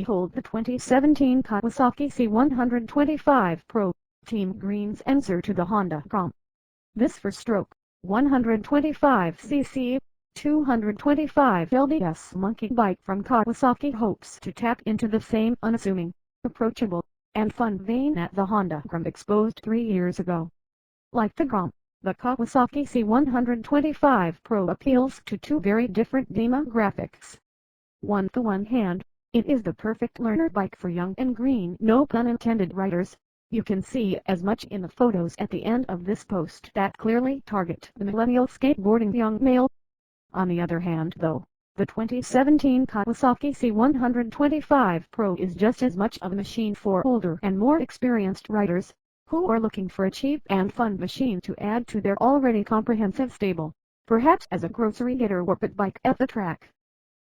Behold the 2017 Kawasaki Z125 Pro, Team Green's answer to the Honda Grom. This 4-stroke, 125cc, 225 lbs monkey bike from Kawasaki hopes to tap into the same unassuming, approachable, and fun vein that the Honda Grom exposed 3 years ago. Like the Grom, the Kawasaki Z125 Pro appeals to two very different demographics. On the one hand, it is the perfect learner bike for young and green, no pun intended, riders. You can see as much in the photos at the end of this post that clearly target the millennial skateboarding young male. On the other hand though, the 2017 Kawasaki Z125 Pro is just as much of a machine for older and more experienced riders, who are looking for a cheap and fun machine to add to their already comprehensive stable, perhaps as a grocery getter or pit bike at the track.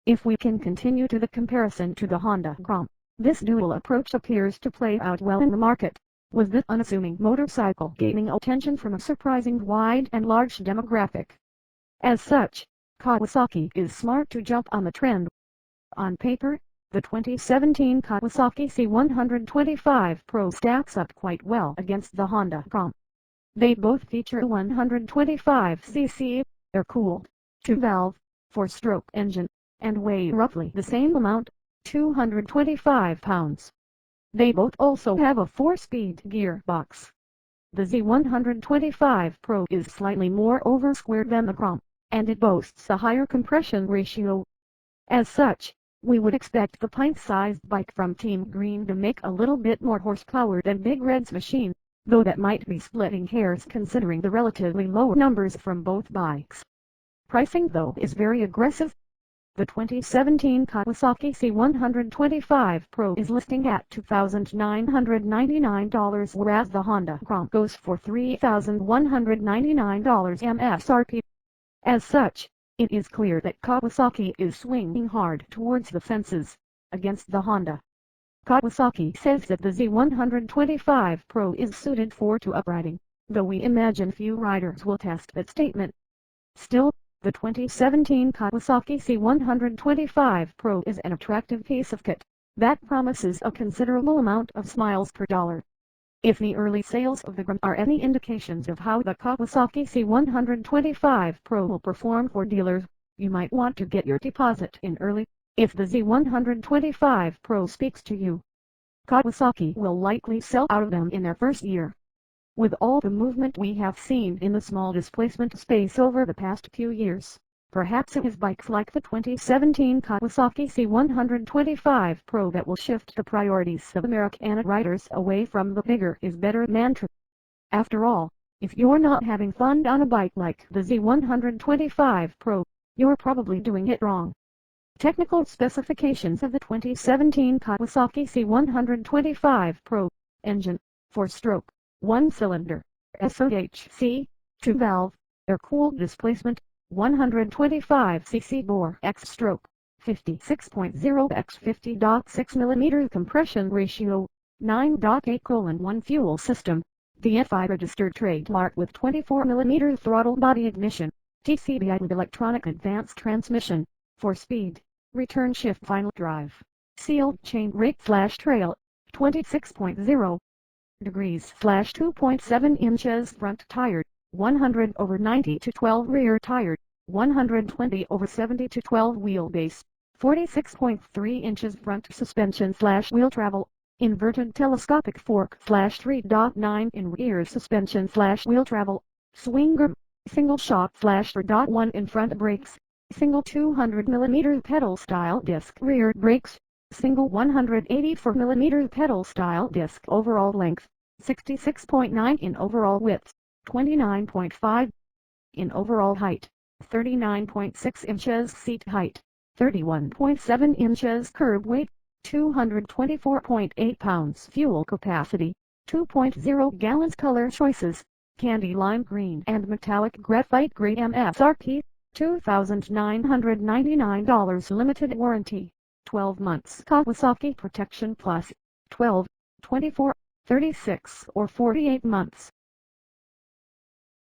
If we can continue to the comparison to the Honda Grom, this dual approach appears to play out well in the market, with this unassuming motorcycle gaining attention from a surprising wide and large demographic. As such, Kawasaki is smart to jump on the trend. On paper, the 2017 Kawasaki Z125 Pro stacks up quite well against the Honda Grom. They both feature a 125cc, air-cooled, 2-valve, 4-stroke engine, and weigh roughly the same amount, 225 pounds. They both also have a 4-speed gearbox. The Z125 Pro is slightly more over-squared than the Grom, and it boasts a higher compression ratio. As such, we would expect the pint-sized bike from Team Green to make a little bit more horsepower than Big Red's machine, though that might be splitting hairs considering the relatively low numbers from both bikes. Pricing though is very aggressive. The 2017 Kawasaki Z125 Pro is listing at $2,999, whereas the Honda Grom goes for $3,199 MSRP. As such, it is clear that Kawasaki is swinging hard towards the fences against the Honda. Kawasaki says that the Z125 Pro is suited for two-up riding, though we imagine few riders will test that statement. Still, the 2017 Kawasaki Z125 Pro is an attractive piece of kit that promises a considerable amount of smiles per dollar. If the early sales of the Grom are any indications of how the Kawasaki Z125 Pro will perform for dealers, you might want to get your deposit in early. If the Z125 Pro speaks to you, Kawasaki will likely sell out of them in their first year. With all the movement we have seen in the small displacement space over the past few years, perhaps it is bikes like the 2017 Kawasaki Z125 Pro that will shift the priorities of American riders away from the bigger is better mantra. After all, if you're not having fun on a bike like the Z125 Pro, you're probably doing it wrong. Technical specifications of the 2017 Kawasaki Z125 Pro: engine, 4-stroke, 1-cylinder, SOHC, 2-valve, air-cooled displacement, 125cc bore X-stroke, 56.0 x 50.6 mm compression ratio, 9.8:1 fuel system, DFI registered trademark with 24 mm throttle body ignition, TCBI with electronic advanced transmission, 4-speed, return shift final drive, sealed chain rake /trail, 26.0 degrees /2.7 inches front tire, 100/90/12 rear tire, 120/70/12 wheelbase, 46.3 inches front suspension /wheel travel, inverted telescopic fork /3.9 in rear suspension /wheel travel, swinger, single shock /4.1 in front brakes, single 200 mm pedal style disc rear brakes, single 184 mm pedal style disc overall length, 66.9 in overall width, 29.5 in overall height, 39.6 inches seat height, 31.7 inches curb weight, 224.8 pounds fuel capacity, 2.0 gallons. Color choices: candy lime green and metallic graphite gray. MSRP $2,999. Limited warranty 12 months. Kawasaki Protection Plus 12, 24, 36 or 48 months.